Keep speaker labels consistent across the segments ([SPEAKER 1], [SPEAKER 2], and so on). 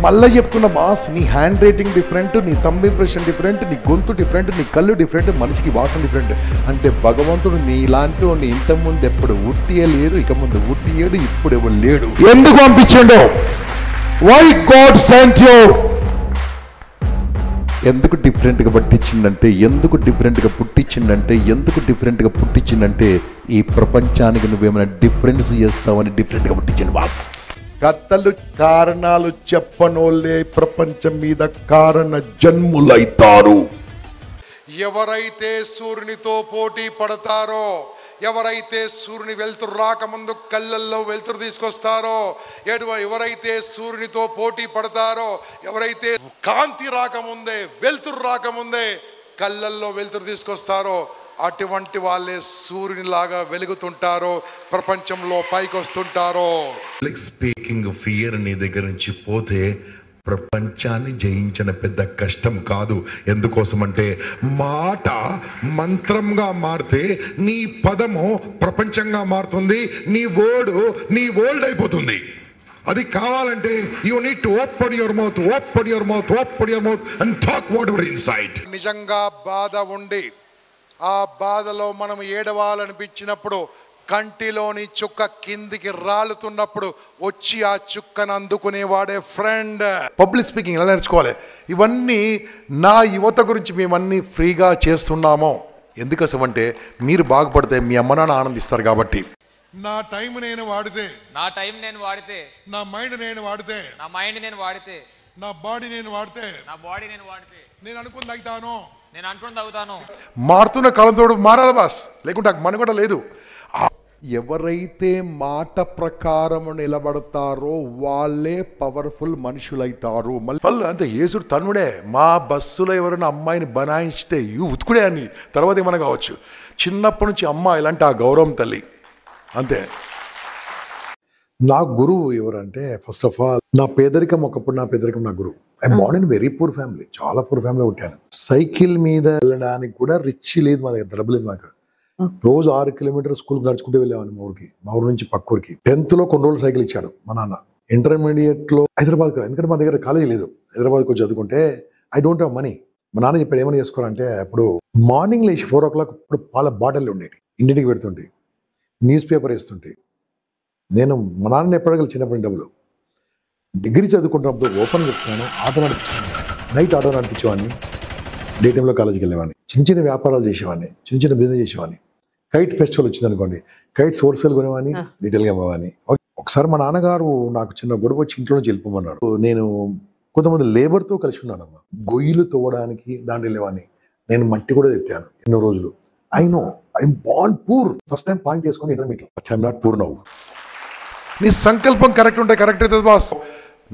[SPEAKER 1] మళ్ళీ చెప్తున్న బాస్, నీ హ్యాండ్ రైటింగ్ డిఫరెంట్, నీ థంబ్ ఇంప్రెషన్ డిఫరెంట్, నీ గొంతు డిఫరెంట్, నీ కళ్ళు డిఫరెంట్, మనిషికి వాసన డిఫరెంట్. అంటే భగవంతుడు నీలాంటి వాడిని ఇంతకుముందు ఎప్పుడు ఉట్టియే లేదు, ఇక ముందు ఉట్టియేడు, ఇప్పుడు ఎవరు లేడు. ఎందుకు పంపించండు? Why God sent you? ఎందుకు డిఫరెంట్గా పట్టించిందంటే, ఎందుకు డిఫరెంట్గా పుట్టించిందంటే, ఎందుకు డిఫరెంట్గా పుట్టించిందంటే ఈ ప్రపంచానికి నువ్వేమైనా డిఫరెన్స్ చేస్తావని డిఫరెంట్గా పుట్టించండి బాస్. కథలు కారణాలు చెప్పనోళ్ళే ప్రపంచం మీద కారణ జన్ములైతారు.
[SPEAKER 2] ఎవరైతే సూర్యునితో పోటీ పడతారో, ఎవరైతే సూర్యుని వెలుతురు రాకముందు కళ్ళల్లో వెలుతురు తీసుకొస్తారో, ఎవరైతే సూర్యునితో పోటీ పడతారో, ఎవరైతే కాంతి రాకముందే వెలుతురు రాకముందే కళ్ళల్లో వెలుతురు తీసుకొస్తారో, అటువంటి వాళ్ళే సూర్యునిలాగా వెలుగుతుంటారో, ప్రపంచంలో పైకి వస్తుంటారో.
[SPEAKER 3] స్పీకింగ్ ఫియర్ నీ దగ్గర నుంచి పోతే ప్రపంచాన్ని జయించిన పెద్ద కష్టం కాదు. ఎందుకోసమంటే మాట మంత్రంగా మారితే నీ పదము ప్రపంచంగా మారుతుంది, నీ వరల్డ్ అయిపోతుంది. అది కావాలంటే you need to open your mouth, open your mouth, open your mouth and talk what ever inside.
[SPEAKER 2] నిజంగా బాధ ఉండి ఆ బాధలో మనం ఏడవాలనిపించినప్పుడు, కంటిలోని చుక్క కిందికి రాలుతున్నప్పుడు వచ్చి ఆ చుక్కను అందుకునేవాడే ఫ్రెండ్.
[SPEAKER 1] పబ్లిక్ స్పీకింగ్ ఎలా నేర్చుకోవాలి? ఇవన్నీ నా యువత గురించి మేమన్నీ ఫ్రీగా చేస్తున్నాము. ఎందుకోసమంటే మీరు బాగుపడితే మీ అమ్మ నాన్న ఆనందిస్తారు కాబట్టి.
[SPEAKER 2] నా టైం నేను వాడితే, నా మైండ్ నేను వాడితే, నా బాడీ నేను వాడితే, నేను అనుకుంది అవుతాను.
[SPEAKER 1] మారుతున్న కాలంతో మారాలి బాస్, లేకుంటే మన కూడా లేదు. ఎవరైతే మాట ప్రకారం నిలబడతారో వాళ్ళే పవర్ఫుల్ మనుషులైతారు. మళ్ళీ అంతే, యేసుడు తన్నుడే. మా బస్సులో ఎవరైనా అమ్మాయిని బనాయిస్తే ఉతుకుడే అని తర్వాత ఏమైనా కావచ్చు. చిన్నప్పటి నుంచి అమ్మ ఇలాంటి ఆ గౌరవం తల్లి అంతే. నా గురువు ఎవరంటే, ఫస్ట్ ఆఫ్ ఆల్ నా పేదరికం నా గురువు. I born in very poor family, చాలా పూర్ ఫ్యామిలీ పుట్టాను. సైకిల్ మీద వెళ్ళడానికి కూడా రిచ్ లేదు మా దగ్గర, డబ్బు లేదు మాకు. రోజు 6 కిలోమీటర్ స్కూల్ నడుచుకుంటూ వెళ్ళేవాడిని మా ఊరికి నుంచి పక్క ఊరికి. 10th లో కొన్ని రోజులు సైకిల్ ఇచ్చాడు మా నాన్న. ఇంటర్మీడియట్ లో హైదరాబాద్, ఎందుకంటే మా దగ్గర కాలేజీ లేదు, హైదరాబాద్కి వచ్చి చదువుకుంటే ఐ డోంట్ హ్యావ్ మనీ. మా నాన్న చెప్పాడు ఏమైనా చేసుకోవాలంటే, అప్పుడు మార్నింగ్ లేచి 4 o'clock ఇప్పుడు పాల బాటిల్ ఉండేవి, ఇంటికి పెడుతుంటే న్యూస్ పేపర్ వేస్తుంటే. నేను మా నాన్న ఎప్పటికీ చిన్నప్పటి డబ్బులు డిగ్రీ చదువుకుంటున్నప్పుడు ఓపెన్ చెప్తున్నాను, ఆటో నడిపించాను, నైట్ ఆటో నడిపించేవాడిని, డే టైంలో కాలేజీకి వెళ్ళేవాడిని, చిన్న వ్యాపారాలు చేసేవాడిని, చిన్న బిజినెస్ చేసేవాడిని. కైట్ ఫెస్టివల్ వచ్చింది అనుకోండి, కైట్స్ హోల్సేల్ కొనేవాడిని, రీటైల్గా అమ్మేవాడిని. ఒకసారి మా నాన్నగారు నాకు చిన్న గొడవ వచ్చి ఇంట్లో నుంచి వెళ్ళిపోమన్నాడు. నేను కొంతమంది లేబర్తో కలిసి ఉన్నానమ్మా, గొయ్యిలు తవ్వడానికి దాంట్లో వెళ్ళేవాడిని. నేను మట్టి కూడా తెచ్చాను ఎన్నో రోజులు. I know I'm born poor. First time point చేసుకొని intermediate, I'm not poor now. నీ సంకల్పం కరెక్ట్ ఉంటే కరెక్ట్ అవుతుంది బాస్.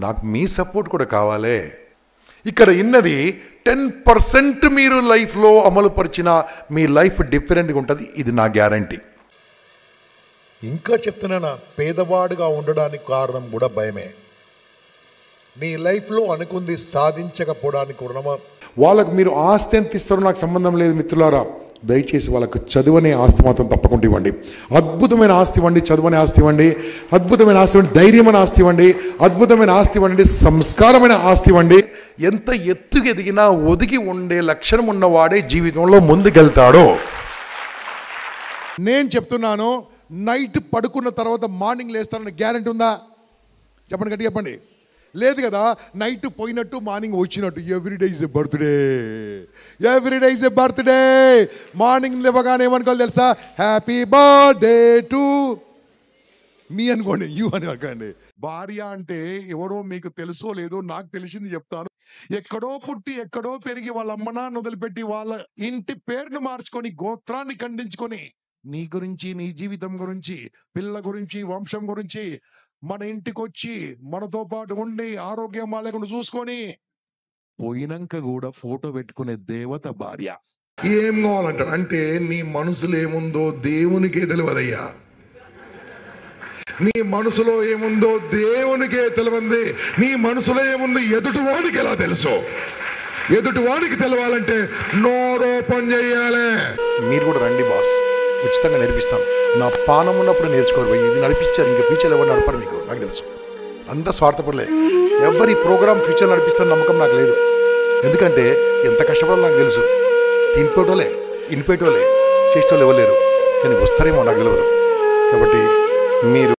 [SPEAKER 1] నాకు మీ సపోర్ట్ కూడా కావాలి. ఇక్కడ ఇన్నది 10% మీరు లైఫ్లో అమలు పరిచిన మీ లైఫ్ డిఫరెంట్గా ఉంటుంది, ఇది నా గ్యారంటీ.
[SPEAKER 4] ఇంకా చెప్తున్నానా, పేదవాడుగా ఉండడానికి కారణం కూడా భయమే. నీ లైఫ్లో అనుకుంది సాధించకపోవడానికి కూడా.
[SPEAKER 1] వాళ్ళకు మీరు ఆస్తి ఎంత ఇస్తారో నాకు సంబంధం లేదు మిత్రులారా. దయచేసి వాళ్ళకు చదువనే ఆస్తి మాత్రం తప్పకుండా ఇవ్వండి. అద్భుతమైన ఆస్తి ఇవ్వండి, చదువనే ఆస్తి ఇవ్వండి, అద్భుతమైన ఆస్తి ఇవ్వండి, ధైర్యమైన ఆస్తి ఇవ్వండి, అద్భుతమైన ఆస్తి ఇవ్వండి, సంస్కారమైన ఆస్తి ఇవ్వండి. ఎంత ఎత్తుకు ఎదిగినా ఒదిగి ఉండే లక్షణం ఉన్నవాడే జీవితంలో ముందుకెళ్తాడో.
[SPEAKER 2] నేను చెప్తున్నాను, నైట్ పడుకున్న తర్వాత మార్నింగ్ లేస్తానని గ్యారెంటీ ఉందా? చెప్పండి, గట్టి చెప్పండి. లేదు కదా. నైట్ పోయినట్టు మార్నింగ్ వచ్చినట్టు. Everyday is a birthday. Morning లేవగానే ఏమనుకోవాలి తెలుసా? హ్యాపీ బర్త్డే టు మీ అనుకోండి, యూ అని అనుకోండి. భార్య అంటే ఎవరో మీకు తెలుసో లేదో, నాకు తెలిసింది చెప్తాను. ఎక్కడో పుట్టి ఎక్కడో పెరిగి వాళ్ళ అమ్మ నాన్న వదిలిపెట్టి వాళ్ళ ఇంటి పేరును మార్చుకొని గోత్రాన్ని ఖండించుకొని నీ గురించి, నీ జీవితం గురించి, పిల్ల గురించి, వంశం గురించి మన ఇంటికి వచ్చి మనతో పాటు ఉండి ఆరోగ్యం లేకుండా చూసుకొని పోయినాక కూడా ఫోటో పెట్టుకునే దేవత భార్య.
[SPEAKER 3] ఏం కావాలంటారు అంటే, నీ మనసులో ఏముందో దేవునికే తెలియదయ్యా. నీ మనసులో ఏముందో దేవునికే తెలియంది. నీ మనసులో ఏముంది ఎదుటివాడికి ఎలా తెలుసు? ఎదుటివాడికి తెలవాలంటే నోరోపం చెయ్యాలి.
[SPEAKER 1] మీరు కూడా రండి బాస్, ఉచితంగా నేర్పిస్తాను. నా పానం ఉన్నప్పుడు నేర్చుకోరు, ఇది నడిపించారు, ఇంకా ఫ్యూచర్లో ఎవరు నడపరు మీకు, నాకు తెలుసు. అంత స్వార్థపడలే. ఎవరి ప్రోగ్రామ్ ఫ్యూచర్ నడిపిస్తున్న నమ్మకం నాకు లేదు. ఎందుకంటే ఎంత కష్టపడాలో నాకు తెలుసు. తినిపేటోలే, ఇనిపేటోలే, చేసేటోళ్ళు ఇవ్వలేరు, కానీ వస్తారేమో నాకు తెలియదు. కాబట్టి మీరు